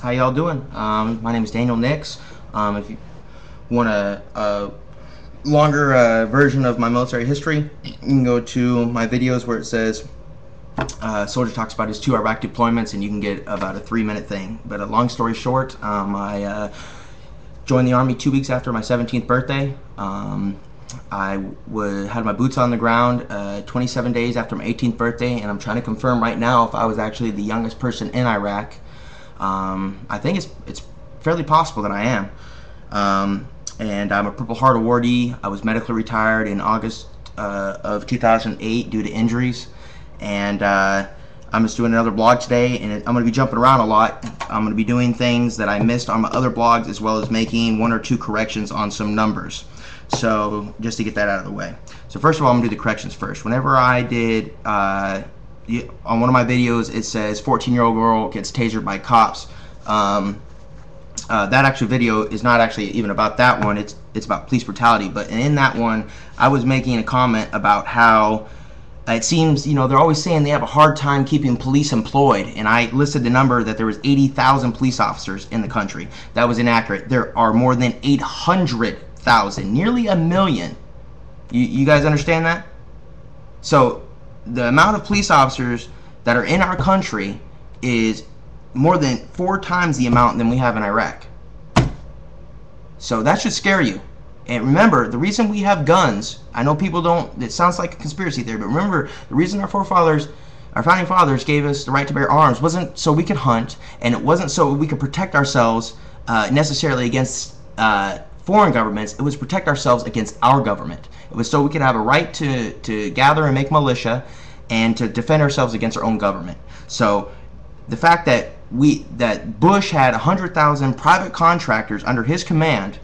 How y'all doing? My name is Daniel Nix. If you want a longer version of my military history, you can go to my videos where it says soldier talks about his 2 Iraq deployments, and you can get about a 3-minute thing. But a long story short, I joined the Army 2 weeks after my 17th birthday. I had my boots on the ground 27 days after my 18th birthday, and I'm trying to confirm right now if I was actually the youngest person in Iraq. I think it's fairly possible that I am. And I'm a Purple Heart awardee. I was medically retired in August of 2008 due to injuries. And I'm just doing another blog today, and I'm going to be jumping around a lot. I'm going to be doing things that I missed on my other blogs, as well as making 1 or 2 corrections on some numbers. So just to get that out of the way. So first of all, I'm going to do the corrections first. Whenever I did on one of my videos, it says 14-year-old girl gets tasered by cops. That actual video is not actually even about that one. It's about police brutality. But in that one, I was making a comment about how it seems, they're always saying they have a hard time keeping police employed, and I listed the number that there was 80,000 police officers in the country. That was inaccurate. There are more than 800,000, nearly a million. You guys understand that? So the amount of police officers that are in our country is more than 4 times the amount than we have in Iraq. So that should scare you. And remember, the reason we have guns, I know people don't, it sounds like a conspiracy theory, but remember, the reason our forefathers, our founding fathers gave us the right to bear arms wasn't so we could hunt, and it wasn't so we could protect ourselves necessarily against foreign governments. It was to protect ourselves against our government. It was so we could have a right to gather and make militia and to defend ourselves against our own government. So the fact that Bush had 100,000 private contractors under his command,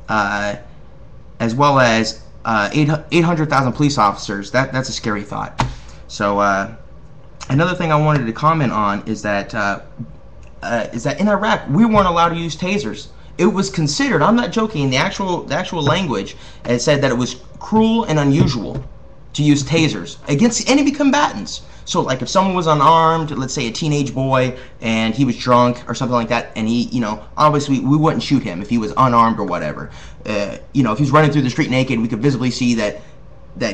as well as 800,000 police officers, that's a scary thought. So another thing I wanted to comment on is that in Iraq we weren't allowed to use tasers. It was considered, I'm not joking, the actual language, it said that it was cruel and unusual to use tasers against enemy combatants. So like if someone was unarmed, let's say a teenage boy, and he was drunk or something like that, and he, obviously we wouldn't shoot him if he was unarmed or whatever. If he's running through the street naked, we could visibly see that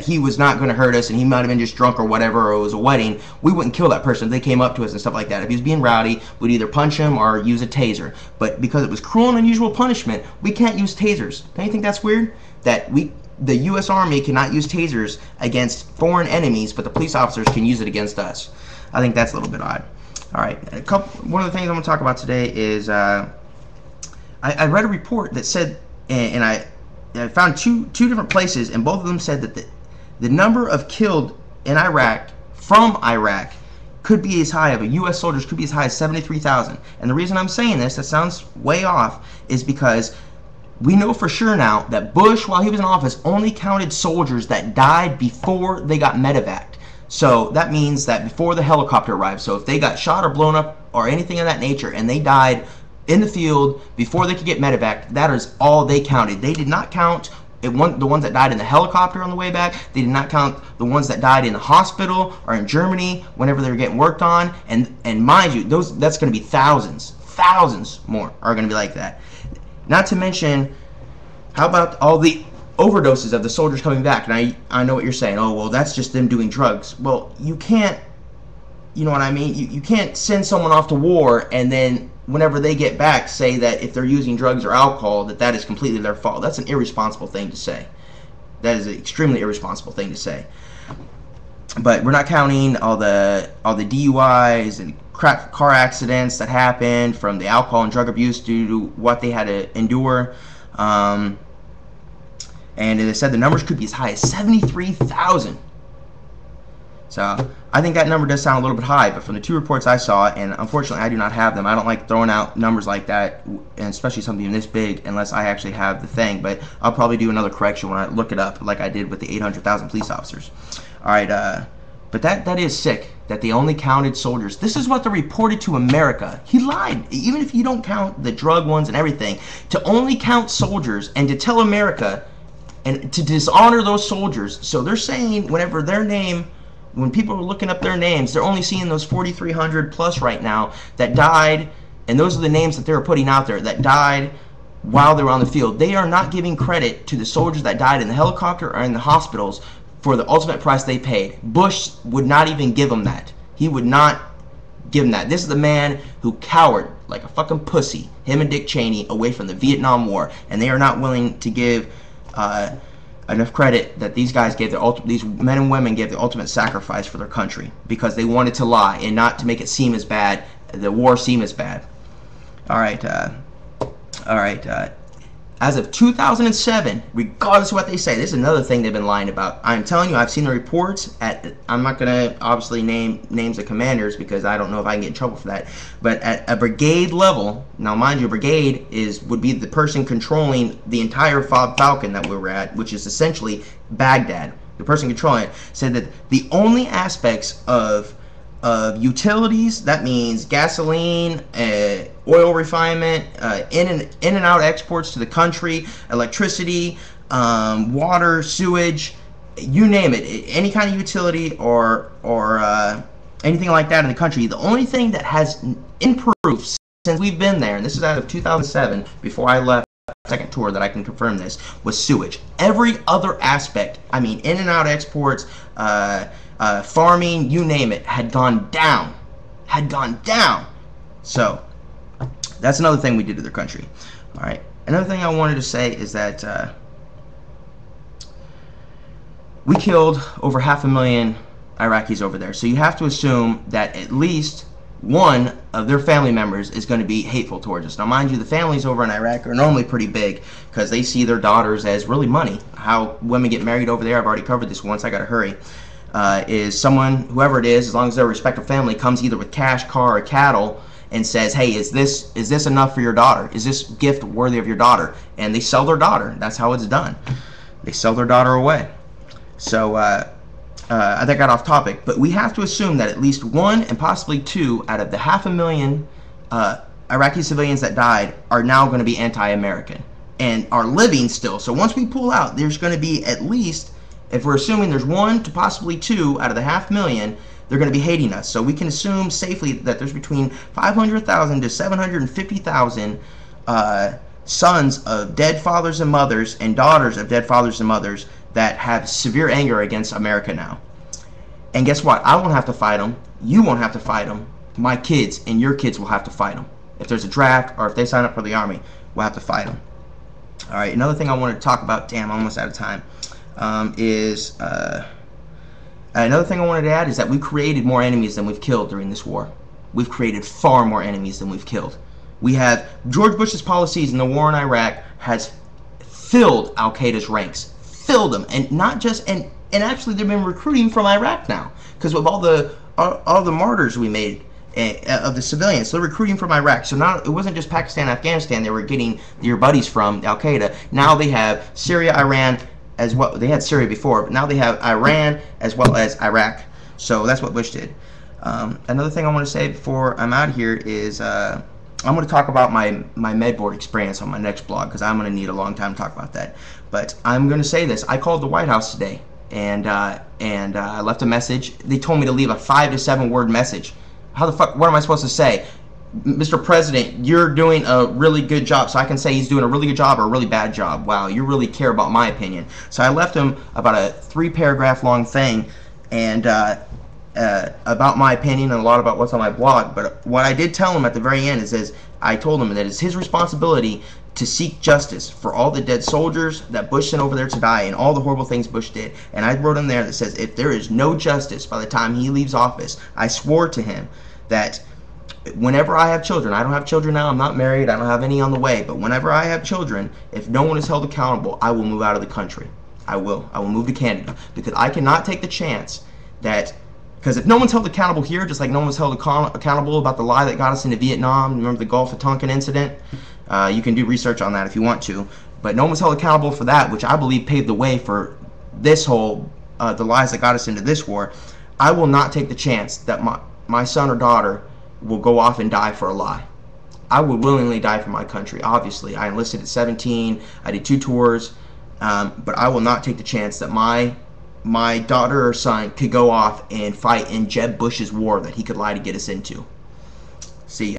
he was not going to hurt us, and he might have been just drunk or whatever, or it was a wedding. We wouldn't kill that person if they came up to us and stuff like that. If he was being rowdy, we'd either punch him or use a taser. But because it was cruel and unusual punishment, we can't use tasers. Don't you think that's weird? That the U.S. Army cannot use tasers against foreign enemies, but the police officers can use it against us. I think that's a little bit odd. All right, one of the things I'm going to talk about today is I read a report that said, and I found two different places, and both of them said that the number of killed in Iraq from Iraq could be as high of U.S. soldiers could be as high as 73,000. And the reason I'm saying this, that sounds way off, is because we know for sure now that Bush, while he was in office, only counted soldiers that died before they got medevaced. So that means that before the helicopter arrived. So if they got shot or blown up or anything of that nature, and they died in the field before they could get medevaced, that is all they counted. They did not count the ones that died in the helicopter on the way back. They did not count the ones that died in the hospital or in Germany whenever they were getting worked on. And mind you, that's going to be thousands more are going to be like that. Not to mention, how about all the overdoses of the soldiers coming back? And I know what you're saying. Oh, well, that's just them doing drugs. Well, you can't, you know what I mean? You can't send someone off to war and then whenever they get back say that if they're using drugs or alcohol, that is completely their fault. That's an irresponsible thing to say. That is an extremely irresponsible thing to say. But we're not counting all the DUIs and car accidents that happened from the alcohol and drug abuse due to what they had to endure. And as I said, the numbers could be as high as 73,000. So I think that number does sound a little bit high, but from the 2 reports I saw, and unfortunately I do not have them. I don't like throwing out numbers like that, and especially something this big, unless I actually have the thing. But I'll probably do another correction when I look it up, like I did with the 800,000 police officers. All right, but that is sick that they only counted soldiers. This is what they reported to America. He lied. Even if you don't count the drug ones and everything, to only count soldiers and to tell America and to dishonor those soldiers. So they're saying whenever their name, when people are looking up their names, they're only seeing those 4,300 plus right now that died And those are the names that they were putting out there that died while they were on the field. They are not giving credit to the soldiers that died in the helicopter or in the hospitals for the ultimate price they paid. Bush would not even give them that. He would not give them that. This is the man who cowered like a fucking pussy, him and Dick Cheney, away from the Vietnam War, and they are not willing to give enough credit that these guys gave these men and women gave the ultimate sacrifice for their country because they wanted to lie and not to make it seem as bad, the war seem as bad. All right. As of 2007, regardless of what they say, this is another thing they've been lying about. I'm telling you, I've seen the reports. I'm not going to obviously name names of commanders because I don't know if I can get in trouble for that. But at a brigade level, now mind you, a brigade would be the person controlling the entire Falcon that we were at, which is essentially Baghdad. The person controlling it said that the only aspects of utilities, that means gasoline, oil refinement, in and out exports to the country, electricity, water, sewage, you name it, any kind of utility or anything like that in the country. The only thing that has improved since we've been there, and this is out of 2007, before I left second tour that I can confirm this, was sewage. Every other aspect, I mean in and out exports, farming, you name it, had gone down. So that's another thing we did to their country. All right. Another thing I wanted to say is that we killed over 500,000 Iraqis over there. So you have to assume that at least one of their family members is going to be hateful towards us. Now, mind you, the families over in Iraq are normally pretty big because they see their daughters as really money. How women get married over there, I've already covered this once. I got to hurry. Is someone, whoever it is, as long as they're a respectable family, comes either with cash, car, or cattle and says, hey, is this enough for your daughter? Is this gift worthy of your daughter? And they sell their daughter. That's how it's done. They sell their daughter away. So I think I got off topic, but we have to assume that at least one and possibly two out of the 500,000 Iraqi civilians that died are now going to be anti-American and are living still. So once we pull out, there's going to be at least, if we're assuming there's one to possibly two out of the 500,000, they're going to be hating us. So we can assume safely that there's between 500,000 to 750,000 sons of dead fathers and mothers and daughters of dead fathers and mothers that have severe anger against America now. And guess what? I won't have to fight them. You won't have to fight them. My kids and your kids will have to fight them. If there's a draft or if they sign up for the army, we'll have to fight them. All right, another thing I wanted to talk about, damn, I'm almost out of time, another thing I wanted to add is that we've created more enemies than we've killed during this war. We've created far more enemies than we've killed. We have, George Bush's policies in the war in Iraq has filled Al-Qaeda's ranks. Filled them, and not just, and actually they've been recruiting from Iraq now because of all the martyrs we made of the civilians. So they're recruiting from Iraq. So now it wasn't just Pakistan, Afghanistan. They were getting your buddies from Al-Qaeda. Now they have Syria, Iran as well. They had Syria before, but now they have Iran as well as Iraq. So that's what Bush did. Another thing I want to say before I'm out of here is I'm going to talk about my MedBoard experience on my next blog because I'm going to need a long time to talk about that. But I'm going to say this. I called the White House today and I left a message. They told me to leave a 5 to 7 word message. How the fuck, what am I supposed to say? Mr. President, you're doing a really good job. So I can say he's doing a really good job or a really bad job. Wow, you really care about my opinion. So I left him about a 3-paragraph long thing and about my opinion and a lot about what's on my blog. But what I did tell him at the very end is I told him that it's his responsibility to seek justice for all the dead soldiers that Bush sent over there to die and all the horrible things Bush did. And I wrote in there that says if there is no justice by the time he leaves office, I swore to him that whenever I have children, I don't have children now, I'm not married, I don't have any on the way, but whenever I have children, if no one is held accountable, I will move out of the country. I will move to Canada because I cannot take the chance that, because if no one's held accountable here, just like no one was held accountable about the lie that got us into Vietnam, remember the Gulf of Tonkin incident? You can do research on that if you want to, but no one was held accountable for that, which I believe paved the way for this whole, the lies that got us into this war. I will not take the chance that my son or daughter will go off and die for a lie. I would willingly die for my country, obviously. I enlisted at 17, I did 2 tours, but I will not take the chance that my daughter or son could go off and fight in Jeb Bush's war that he could lie to get us into. See ya.